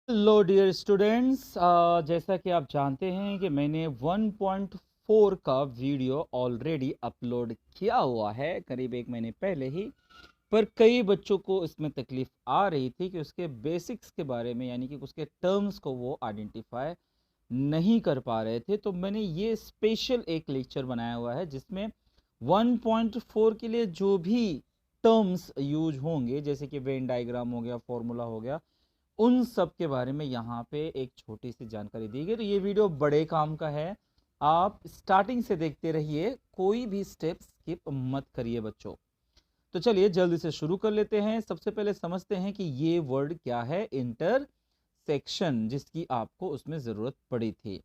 Hello dear students, जैसा कि आप जानते हैं कि मैंने 1.4 का वीडियो ऑलरेडी अपलोड किया हुआ है करीब एक महीने पहले ही। पर कई बच्चों को इसमें तकलीफ आ रही थी कि उसके बेसिक्स के बारे में, यानी कि उसके टर्म्स को वो आइडेंटिफाई नहीं कर पा रहे थे। तो मैंने ये स्पेशल एक लेक्चर बनाया हुआ है जिसमें 1.4 के लिए जो भी टर्म्स यूज होंगे, जैसे कि वेन डायग्राम हो गया, फॉर्मूला हो गया, उन सब के बारे में यहाँ पे एक छोटी सी जानकारी दी गई। तो ये वीडियो बड़े काम का है, आप स्टार्टिंग से देखते रहिए, कोई भी स्टेप स्किप मत करिए बच्चों। तो चलिए जल्दी से शुरू कर लेते हैं। सबसे पहले समझते हैं कि ये वर्ड क्या है, इंटरसेक्शन, जिसकी आपको उसमें जरूरत पड़ी थी।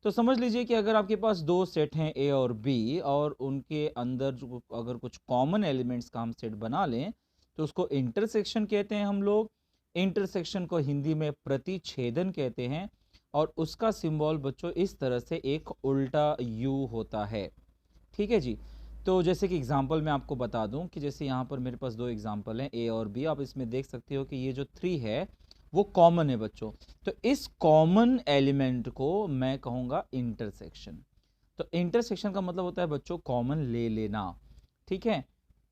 तो समझ लीजिए कि अगर आपके पास दो सेट हैं ए और बी, और उनके अंदर जो अगर कुछ कॉमन एलिमेंट्स का हम सेट बना लें तो उसको इंटरसेक्शन कहते हैं हम लोग। इंटरसेक्शन को हिंदी में प्रतिछेदन कहते हैं, और उसका सिंबल बच्चों इस तरह से एक उल्टा यू होता है। ठीक है जी। तो जैसे कि एग्जांपल मैं आपको बता दूं कि जैसे यहाँ पर मेरे पास दो एग्जांपल हैं ए और बी। आप इसमें देख सकते हो कि ये जो 3 है वो कॉमन है बच्चों। तो इस कॉमन एलिमेंट को मैं कहूँगा इंटरसेक्शन। तो इंटरसेक्शन का मतलब होता है बच्चों कॉमन ले लेना। ठीक है।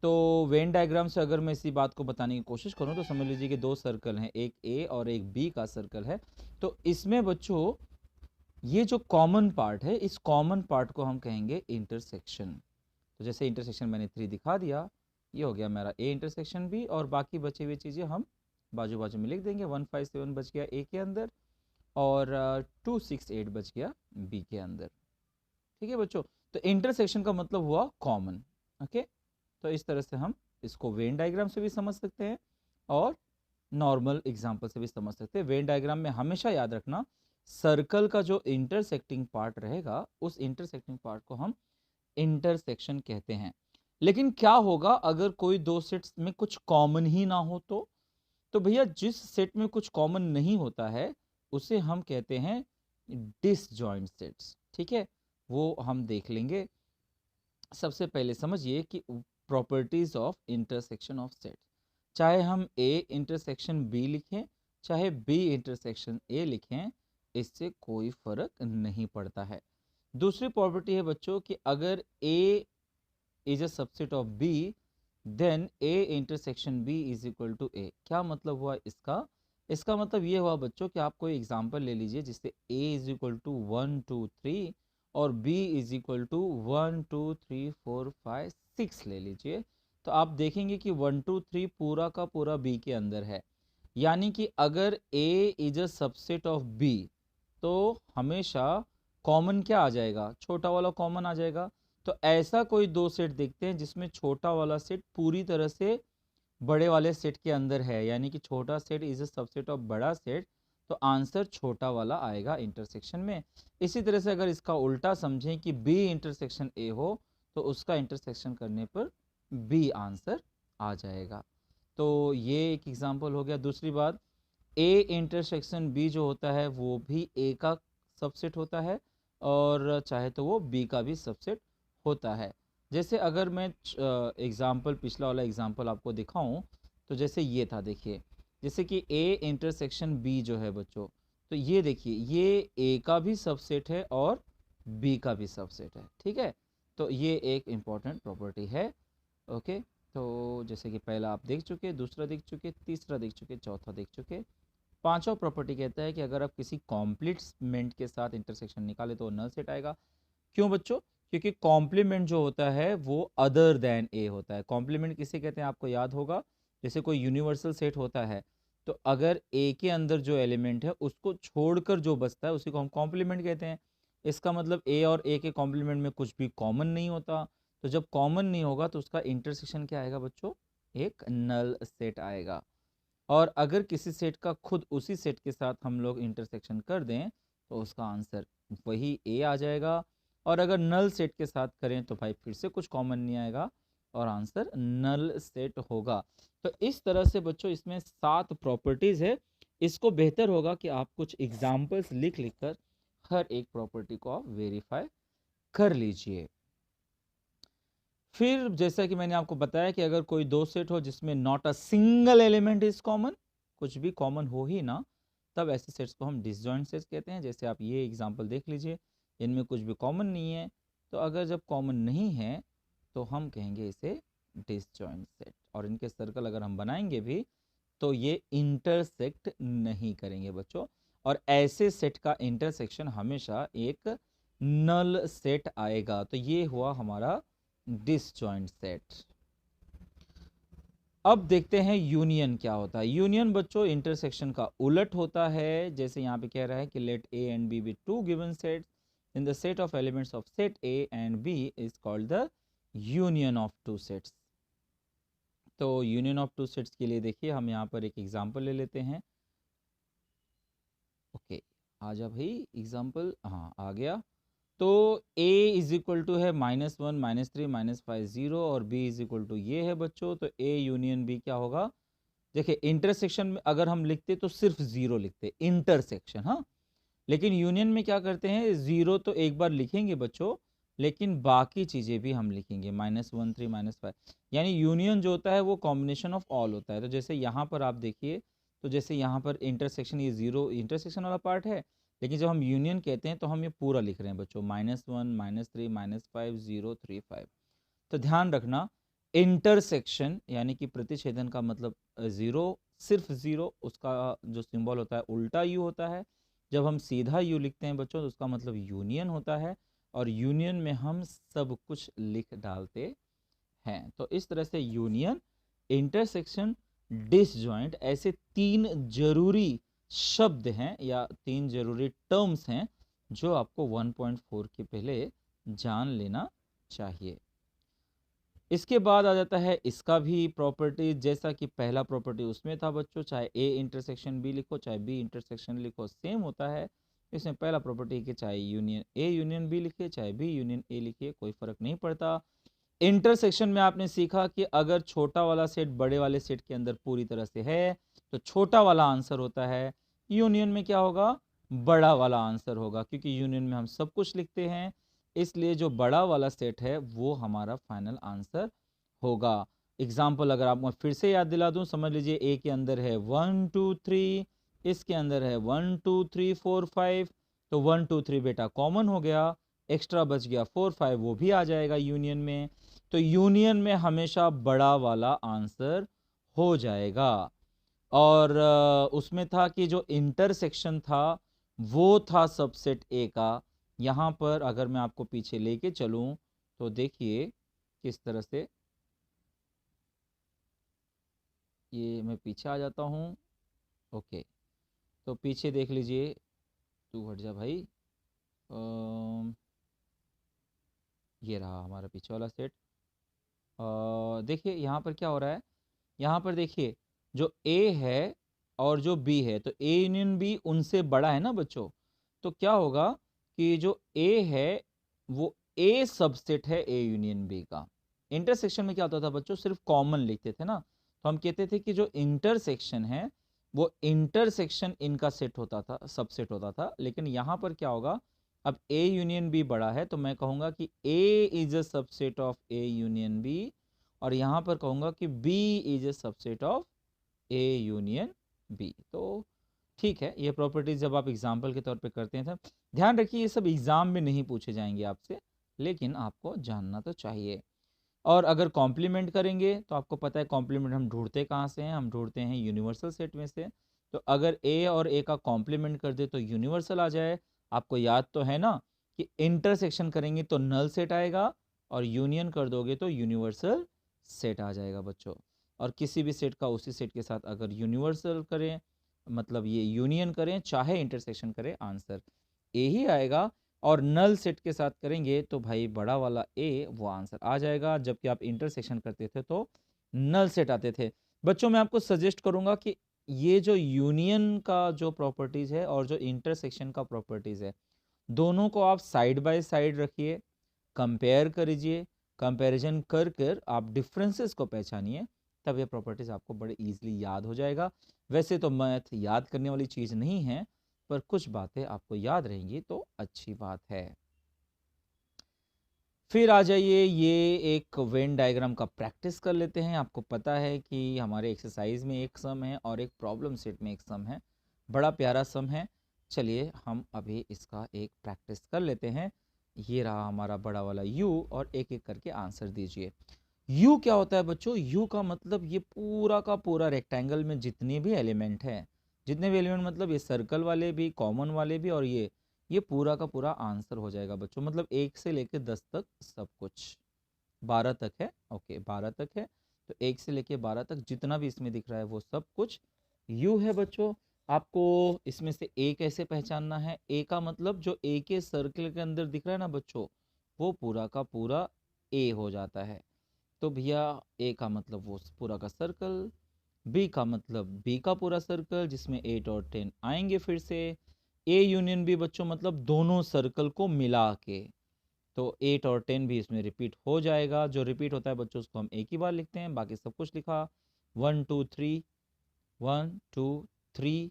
तो वेन डायग्राम से अगर मैं इसी बात को बताने की कोशिश करूं तो समझ लीजिए कि दो सर्कल हैं, एक ए और एक बी का सर्कल है। तो इसमें बच्चों ये जो कॉमन पार्ट है, इस कॉमन पार्ट को हम कहेंगे इंटरसेक्शन। तो जैसे इंटरसेक्शन मैंने 3 दिखा दिया, ये हो गया मेरा ए इंटरसेक्शन बी, और बाकी बची हुई चीज़ें हम बाजू बाजू में लिख देंगे। 157 बच गया ए के अंदर, और 268 बच गया बी के अंदर। ठीक है बच्चों। तो इंटरसेक्शन का मतलब हुआ कॉमन। ओके। तो इस तरह से हम इसको वेन डायग्राम से भी समझ सकते हैं और नॉर्मल एग्जाम्पल से भी समझ सकते हैं। वेन डायग्राम में हमेशा याद रखना, सर्कल का जो इंटरसेक्टिंग पार्ट रहेगा उस इंटरसेक्टिंग पार्ट को हम इंटरसेक्शन कहते हैं। लेकिन क्या होगा अगर कोई दो सेट्स में कुछ कॉमन ही ना हो? तो भैया जिस सेट में कुछ कॉमन नहीं होता है उसे हम कहते हैं डिसजॉइंट सेट्स। ठीक है, वो हम देख लेंगे। सबसे पहले समझिए कि properties of intersection of set. चाहे हम ए इंटरसेक्शन बी लिखें, चाहे बी इंटरसेक्शन ए लिखें, इससे कोई फर्क नहीं पड़ता है। दूसरी प्रॉपर्टी है बच्चों कि अगर A is a subset of B, then A intersection B is equal to A. क्या मतलब हुआ इसका? इसका मतलब ये हुआ बच्चों कि आप कोई एग्जांपल ले लीजिए जिससे a इज इक्वल टू 1 2 3 और b इज इक्वल टू 1 2 3 4 5 6 ले लीजिए। तो आप देखेंगे कि 1 2 3 पूरा का पूरा b के अंदर है। यानी कि अगर a is a subset of b, तो हमेशा कॉमन क्या आ जाएगा? छोटा वाला कॉमन आ जाएगा। तो ऐसा कोई दो सेट देखते हैं जिसमें छोटा वाला सेट पूरी तरह से बड़े वाले सेट के अंदर है, यानी कि छोटा set is a subset of बड़ा सेट। तो आंसर छोटा वाला आएगा इंटरसेक्शन में। इसी तरह से अगर इसका उल्टा समझें कि बी इंटरसेक्शन ए हो, तो उसका इंटरसेक्शन करने पर बी आंसर आ जाएगा। तो ये एक एग्जांपल हो गया। दूसरी बात, ए इंटरसेक्शन बी जो होता है वो भी ए का सबसेट होता है, और चाहे तो वो बी का भी सबसेट होता है। जैसे अगर मैं एग्जाम्पल, पिछला वाला एग्जाम्पल आपको दिखाऊं, तो जैसे ये था, देखिए जैसे कि ए इंटरसेक्शन बी जो है बच्चों, तो ये देखिए ये ए का भी सबसेट है और बी का भी सबसेट है। ठीक है। तो ये एक इम्पॉर्टेंट प्रॉपर्टी है। ओके। तो जैसे कि पहला आप देख चुके, दूसरा देख चुके, तीसरा देख चुके, चौथा देख चुके। पांचवा प्रॉपर्टी कहता है कि अगर आप किसी कॉम्प्लीमेंट के साथ इंटरसेक्शन निकाले तो नल सेट आएगा। क्यों बच्चों? क्योंकि कॉम्प्लीमेंट जो होता है वो अदर देन ए होता है। कॉम्प्लीमेंट किसे कहते हैं आपको याद होगा, जैसे कोई यूनिवर्सल सेट होता है, तो अगर ए के अंदर जो एलिमेंट है उसको छोड़कर जो बचता है उसी को हम कॉम्प्लीमेंट कहते हैं। इसका मतलब ए और ए के कॉम्प्लीमेंट में कुछ भी कॉमन नहीं होता। तो जब कॉमन नहीं होगा तो उसका इंटरसेक्शन क्या आएगा बच्चों? एक नल सेट आएगा। और अगर किसी सेट का खुद उसी सेट के साथ हम लोग इंटरसेक्शन कर दें तो उसका आंसर वही ए आ जाएगा। और अगर नल सेट के साथ करें तो भाई फिर से कुछ कॉमन नहीं आएगा और आंसर नल सेट होगा। तो इस तरह से बच्चों इसमें 7 प्रॉपर्टीज है। इसको बेहतर होगा कि आप कुछ एग्जाम्पल्स लिख लिख कर हर एक प्रॉपर्टी को आप वेरीफाई कर लीजिए। फिर जैसा कि मैंने आपको बताया कि अगर कोई दो सेट हो जिसमें not a single element is common, कुछ भी कॉमन हो ही ना, तब ऐसे सेट्स को हम डिसजॉइंट सेट्स कहते हैं। जैसे आप ये एग्जांपल देख लीजिए, इनमें कुछ भी कॉमन नहीं है, तो अगर जब कॉमन नहीं है तो हम कहेंगे इसे डिसजॉइंट सेट। और इनके सर्कल अगर हम बनाएंगे भी तो ये इंटरसेक्ट नहीं करेंगे बच्चों। और ऐसे सेट का इंटरसेक्शन हमेशा एक नल सेट आएगा। तो ये हुआ हमारा डिसजॉइंट सेट। अब देखते हैं यूनियन क्या होता है। यूनियन बच्चों इंटरसेक्शन का उलट होता है। जैसे यहाँ पे कह रहा है कि let A and B be two given sets, in the set of elements of set A and B is called the union of two sets. तो यूनियन ऑफ टू सेट्स के लिए देखिए हम यहाँ पर एक एग्जांपल ले लेते हैं। ओके, आ जा भाई एग्जांपल, हाँ आ गया। तो a इज इक्वल टू है -1 -3 -5 0 और b इज इक्वल टू ये है बच्चों। तो a यूनियन b क्या होगा? देखिए इंटरसेक्शन में अगर हम लिखते तो सिर्फ जीरो लिखते इंटरसेक्शन, हाँ, लेकिन यूनियन में क्या करते हैं, जीरो तो एक बार लिखेंगे बच्चों, लेकिन बाकी चीजें भी हम लिखेंगे -1 3 -5। यानी यूनियन जो होता है वो कॉम्बिनेशन ऑफ ऑल होता है। तो जैसे यहाँ पर आप देखिए, तो जैसे यहाँ पर इंटरसेक्शन, ये जीरो इंटरसेक्शन वाला पार्ट है, लेकिन जब हम यूनियन कहते हैं तो हम ये पूरा लिख रहे हैं बच्चों, -1 -3 -5 0 3 5। तो ध्यान रखना, इंटरसेक्शन यानी कि प्रतिच्छेदन का मतलब जीरो, सिर्फ जीरो, उसका जो सिंबल होता है उल्टा यू होता है। जब हम सीधा यू लिखते हैं बच्चों तो उसका मतलब यूनियन होता है, और यूनियन में हम सब कुछ लिख डालते हैं। तो इस तरह से यूनियन, इंटरसेक्शन, डिसजॉइंट ऐसे तीन जरूरी शब्द हैं या तीन जरूरी टर्म्स हैं जो आपको 1.4 के पहले जान लेना चाहिए। इसके बाद आ जाता है इसका भी प्रॉपर्टी। जैसा कि पहला प्रॉपर्टी उसमें था बच्चों, चाहे ए इंटरसेक्शन बी लिखो चाहे बी इंटरसेक्शन लिखो सेम होता है। इसमें पहला प्रॉपर्टी कि चाहे यूनियन ए यूनियन बी लिखिए चाहे बी यूनियन ए लिखिए, कोई फर्क नहीं पड़ता। इंटरसेक्शन में आपने सीखा कि अगर छोटा वाला सेट बड़े वाले सेट के अंदर पूरी तरह से है तो छोटा वाला आंसर होता है। यूनियन में क्या होगा, बड़ा वाला आंसर होगा, क्योंकि यूनियन में हम सब कुछ लिखते हैं, इसलिए जो बड़ा वाला सेट है वो हमारा फाइनल आंसर होगा। एग्जाम्पल अगर आप मैं फिर से याद दिला दूं, समझ लीजिए ए के अंदर है 1 2 3, इसके अंदर है 1 2 3 4 5। तो 1 2 3 बेटा कॉमन हो गया, एक्स्ट्रा बच गया 4 5, वो भी आ जाएगा यूनियन में। तो यूनियन में हमेशा बड़ा वाला आंसर हो जाएगा। और उसमें था कि जो इंटरसेक्शन था वो था सबसेट ए का। यहाँ पर अगर मैं आपको पीछे लेके चलूं तो देखिए किस तरह से, ये मैं पीछे आ जाता हूँ। ओके, तो पीछे देख लीजिए, तू हट जा भाई। अम, ये रहा हमारा पीछे वाला सेट। देखिए यहाँ पर क्या हो रहा है, यहाँ पर देखिए जो ए है और जो बी है, तो ए यूनियन बी उनसे बड़ा है ना बच्चों। तो क्या होगा कि जो ए है वो ए सबसेट है ए यूनियन बी का। इंटरसेक्शन में क्या होता था बच्चों, सिर्फ कॉमन लिखते थे ना, तो हम कहते थे कि जो इंटरसेक्शन है वो इंटरसेक्शन इनका सेट होता था, सबसेट होता था। लेकिन यहाँ पर क्या होगा, अब ए यूनियन बी बड़ा है तो मैं कहूँगा कि A is a subset of A union B, और यहाँ पर कहूँगा कि B is a subset of A union B. तो ठीक है, ये प्रॉपर्टीज जब आप एग्जाम्पल के तौर पे करते हैं तब ध्यान रखिए ये सब एग्जाम में नहीं पूछे जाएंगे आपसे, लेकिन आपको जानना तो चाहिए। और अगर कॉम्प्लीमेंट करेंगे तो आपको पता है कॉम्प्लीमेंट हम ढूंढते कहाँ से हैं, हम ढूंढते हैं यूनिवर्सल सेट में से। तो अगर ए और ए का कॉम्प्लीमेंट कर दे तो यूनिवर्सल आ जाए। आपको याद तो है ना कि इंटरसेक्शन करेंगे तो नल सेट आएगा, और यूनियन कर दोगे तो यूनिवर्सल सेट आ जाएगा बच्चों। और किसी भी सेट का उसी सेट के साथ अगर यूनिवर्सल करें, मतलब ये यूनियन करें चाहे इंटरसेक्शन करें, आंसर ए ही आएगा। और नल सेट के साथ करेंगे तो भाई बड़ा वाला ए वो आंसर आ जाएगा, जबकि आप इंटरसेक्शन करते थे तो नल सेट आते थे। बच्चों मैं आपको सजेस्ट करूंगा कि ये जो यूनियन का जो प्रॉपर्टीज है और जो इंटरसेक्शन का प्रॉपर्टीज है, दोनों को आप साइड बाय साइड रखिए, कंपेयर करिए, कंपैरिजन कर कर आप डिफरेंसेस को पहचानिए, तब ये प्रॉपर्टीज आपको बड़े इजीली याद हो जाएगा। वैसे तो मैथ याद करने वाली चीज़ नहीं है, पर कुछ बातें आपको याद रहेंगी तो अच्छी बात है। फिर आ जाइए, ये एक वेन डायग्राम का प्रैक्टिस कर लेते हैं। आपको पता है कि हमारे एक्सरसाइज में एक सम है और एक प्रॉब्लम सेट में एक सम है। बड़ा प्यारा सम है। चलिए हम अभी इसका एक प्रैक्टिस कर लेते हैं। ये रहा हमारा बड़ा वाला u और एक एक करके आंसर दीजिए। u क्या होता है बच्चों? u का मतलब ये पूरा का पूरा रेक्टेंगल में जितने भी एलिमेंट हैं, जितने भी एलिमेंट मतलब ये सर्कल वाले भी, कॉमन वाले भी, और ये पूरा का पूरा आंसर हो जाएगा बच्चों। मतलब 1 से लेके 10 तक सब कुछ, 12 तक है। ओके 12 तक है, तो 1 से लेके 12 तक जितना भी इसमें दिख रहा है वो सब कुछ u है बच्चों। आपको इसमें से a कैसे पहचानना है? a का मतलब जो a के सर्कल के अंदर दिख रहा है ना बच्चों, वो पूरा का पूरा a हो जाता है। तो भैया a का मतलब वो पूरा का सर्कल, b का मतलब b का पूरा सर्कल जिसमें 8 और 10 आएंगे फिर से। a यूनियन b बच्चों मतलब दोनों सर्कल को मिला के, तो 8 और 10 भी इसमें रिपीट हो जाएगा। जो रिपीट होता है बच्चों उसको हम एक ही बार लिखते हैं, बाकी सब कुछ लिखा 1 2 3 1 2 3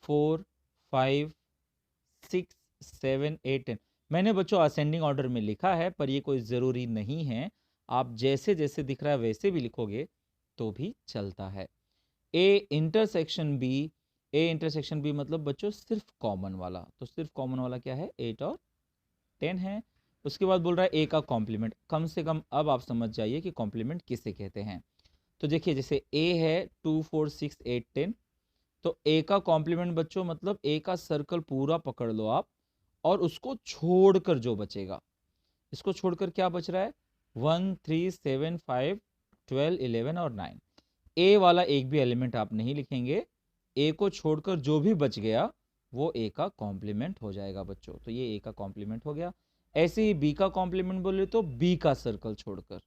4 5 6 7 8 10। मैंने बच्चों असेंडिंग ऑर्डर में लिखा है, पर ये कोई ज़रूरी नहीं है। आप जैसे जैसे दिख रहा है वैसे भी लिखोगे तो भी चलता है। A intersection B, A intersection B मतलब बच्चों सिर्फ कॉमन वाला, तो सिर्फ कॉमन वाला क्या है? 8 और 10 है। उसके बाद बोल रहा है ए का कॉम्प्लीमेंट। कम से कम अब आप समझ जाइए कि कॉम्प्लीमेंट किसे कहते हैं। तो देखिए जैसे ए है 2 4 6 8 10, तो ए का कॉम्प्लीमेंट बच्चों मतलब ए का सर्कल पूरा पकड़ लो आप, और उसको छोड़कर जो बचेगा, इसको छोड़कर क्या बच रहा है? 1 3 7 5 12 11 और 9। ए वाला एक भी एलिमेंट आप नहीं लिखेंगे, ए को छोड़कर जो भी बच गया वो ए का कॉम्प्लीमेंट हो जाएगा बच्चों। तो ये ए का कॉम्प्लीमेंट हो गया। ऐसे ही बी का कॉम्प्लीमेंट बोले तो बी का सर्कल छोड़कर,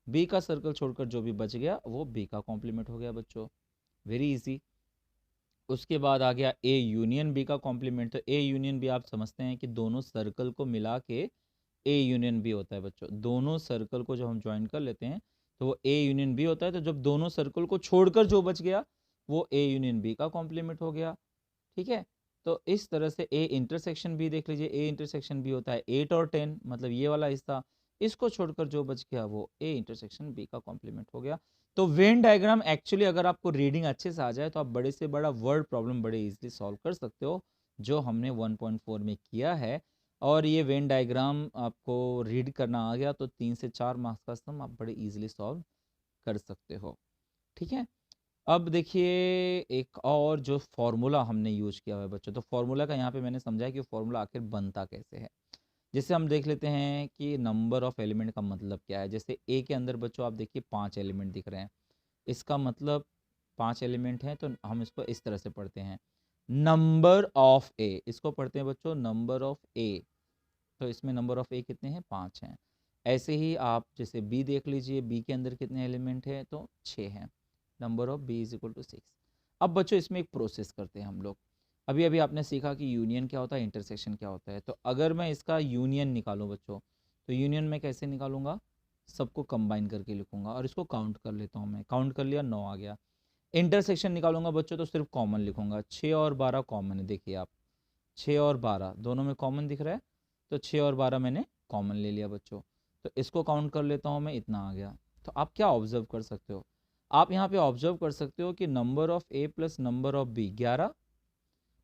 बी का सर्कल छोड़कर जो भी बच गया वो बी का कॉम्प्लीमेंट हो गया बच्चों। Very easy. उसके बाद आ गया ए यूनियन बी का कॉम्प्लीमेंट। तो ए यूनियन बी आप समझते हैं कि दोनों सर्कल को मिला के ए यूनियन बी होता है बच्चों। दोनों सर्कल को जब हम ज्वाइन कर लेते हैं तो वो ए यूनियन बी होता है। तो जब दोनों सर्कल को छोड़कर जो बच गया वो ए यूनियन बी का कॉम्प्लीमेंट हो गया। ठीक है, तो इस तरह से ए इंटरसेक्शन बी देख लीजिए। ए इंटरसेक्शन बी होता है 8 और 10, मतलब ये वाला हिस्सा, इसको छोड़कर जो बच गया वो ए इंटरसेक्शन बी का कॉम्प्लीमेंट हो गया। तो वेन डायग्राम एक्चुअली अगर आपको रीडिंग अच्छे से आ जाए तो आप बड़े से बड़ा वर्ड प्रॉब्लम बड़े इजीली सॉल्व कर सकते हो, जो हमने 1.4 में किया है। और ये वेन डायग्राम आपको रीड करना आ गया तो 3 से 4 मार्क्स का सम आप बड़े इजीली सॉल्व कर सकते हो। ठीक है, अब देखिए एक और जो फॉर्मूला हमने यूज किया हुआ है बच्चों, तो फॉर्मूला का यहाँ पे मैंने समझाया कि फॉर्मूला आखिर बनता कैसे है। जैसे हम देख लेते हैं कि नंबर ऑफ एलिमेंट का मतलब क्या है। जैसे ए के अंदर बच्चों आप देखिए 5 एलिमेंट दिख रहे हैं, इसका मतलब 5 एलिमेंट हैं, तो हम इसको इस तरह से पढ़ते हैं नंबर ऑफ ए। इसको पढ़ते हैं बच्चों नंबर ऑफ ए। तो इसमें नंबर ऑफ ए कितने हैं? 5 हैं। ऐसे ही आप जैसे बी देख लीजिए, बी के अंदर कितने एलिमेंट हैं? तो 6 हैं। Number of B is equal to 6। अब बच्चों इसमें एक प्रोसेस करते हैं हम लोग। अभी अभी आपने सीखा कि यूनियन क्या होता है, इंटरसेक्शन क्या होता है। तो अगर मैं इसका यूनियन निकालूं बच्चों, तो यूनियन में कैसे निकालूंगा? सबको कंबाइन करके लिखूंगा और इसको काउंट कर लेता हूँ। मैं काउंट कर लिया, 9 आ गया। इंटरसेक्शन निकालूंगा बच्चों तो सिर्फ कॉमन लिखूंगा। 6 और 12 कॉमन है, देखिए आप 6 और 12 दोनों में कॉमन दिख रहा है, तो 6 और 12 मैंने कॉमन ले लिया बच्चों। तो इसको काउंट कर लेता हूँ मैं, इतना आ गया। तो आप क्या ऑब्जर्व कर सकते हो? आप यहाँ पे ऑब्जर्व कर सकते हो कि number of A plus number of B 11,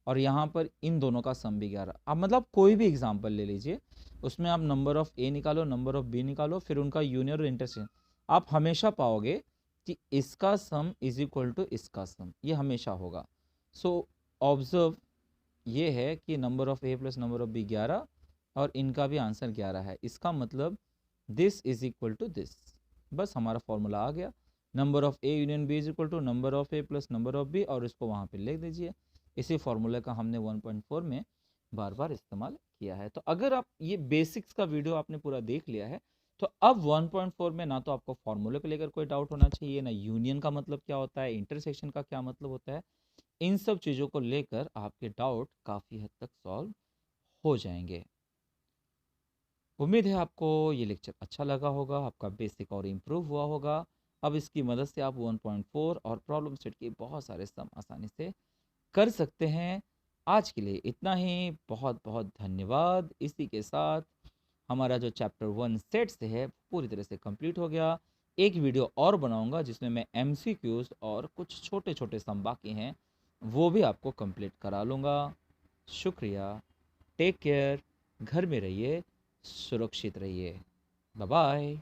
और यहाँ पर इन दोनों का सम भी 11। अब मतलब कोई भी एग्जाम्पल ले लीजिए, उसमें आप नंबर ऑफ ए निकालो, नंबर ऑफ बी निकालो, फिर उनका यूनियन और इंटरसेक्शन, आप हमेशा पाओगे कि इसका सम इज इक्वल टू इसका सम, ये हमेशा होगा। सो ऑब्जर्व ये है कि number of A plus number of B 11, और इनका भी आंसर 11 है। इसका मतलब this is equal to this. बस हमारा फॉर्मूला आ गया। Number of A union B is equal to number of A plus number of B, और इसको वहाँ पे लिख दीजिए। इसी फॉर्मूले का हमने 1.4 में बार बार इस्तेमाल किया है। तो अगर आप ये बेसिक्स का वीडियो आपने पूरा देख लिया है, तो अब 1.4 में ना तो आपको फॉर्मूले को लेकर कोई डाउट होना चाहिए, ना यूनियन का मतलब क्या होता है, इंटरसेक्शन का क्या मतलब होता है। इन सब चीज़ों को लेकर आपके डाउट काफ़ी हद तक सॉल्व हो जाएंगे। उम्मीद है आपको ये लेक्चर अच्छा लगा होगा, आपका बेसिक और इम्प्रूव हुआ होगा। अब इसकी मदद से आप 1.4 और प्रॉब्लम सेट के बहुत सारे सम आसानी से कर सकते हैं। आज के लिए इतना ही, बहुत बहुत धन्यवाद। इसी के साथ हमारा जो चैप्टर 1 सेट से है पूरी तरह से कंप्लीट हो गया। एक वीडियो और बनाऊंगा जिसमें मैं MCQs और कुछ छोटे छोटे सम बाकी हैं वो भी आपको कंप्लीट करा लूँगा। शुक्रिया, टेक केयर, घर में रहिए, सुरक्षित रहिए। Bye bye.